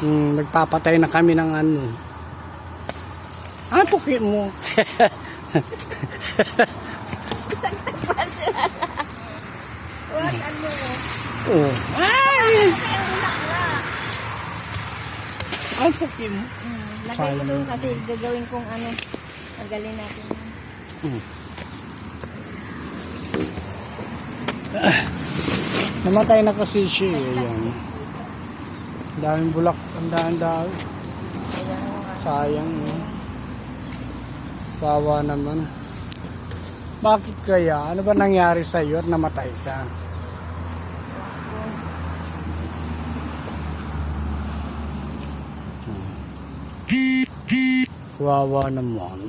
Nagpapatay na kami ng ano. Pukin mo. Isang tagpa sila. Wag ano. Oh. Ay! Kaya ulak nga. Pukin mo. Lagay mo doon kasi gagawin kong ano. Tagalin natin. Namatay na kasi siya. Ayan. Daming bulak. Ang daan-daan. Sayang. Sawa naman. Bakit kaya? Ano ba nangyari sa iyo at namatay ka? Kawawa naman.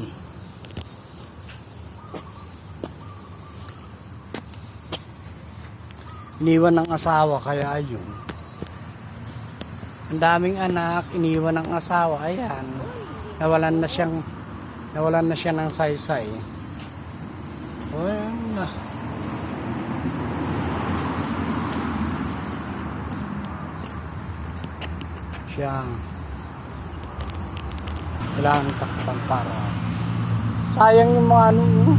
Iniwan ng asawa kaya yun. Ang daming anak, iniwan ng asawa. Ayan. Nawalan na siya ng saysay. O, ayan na. Siya. Kailangan takpan para. Sayang yung mga ano.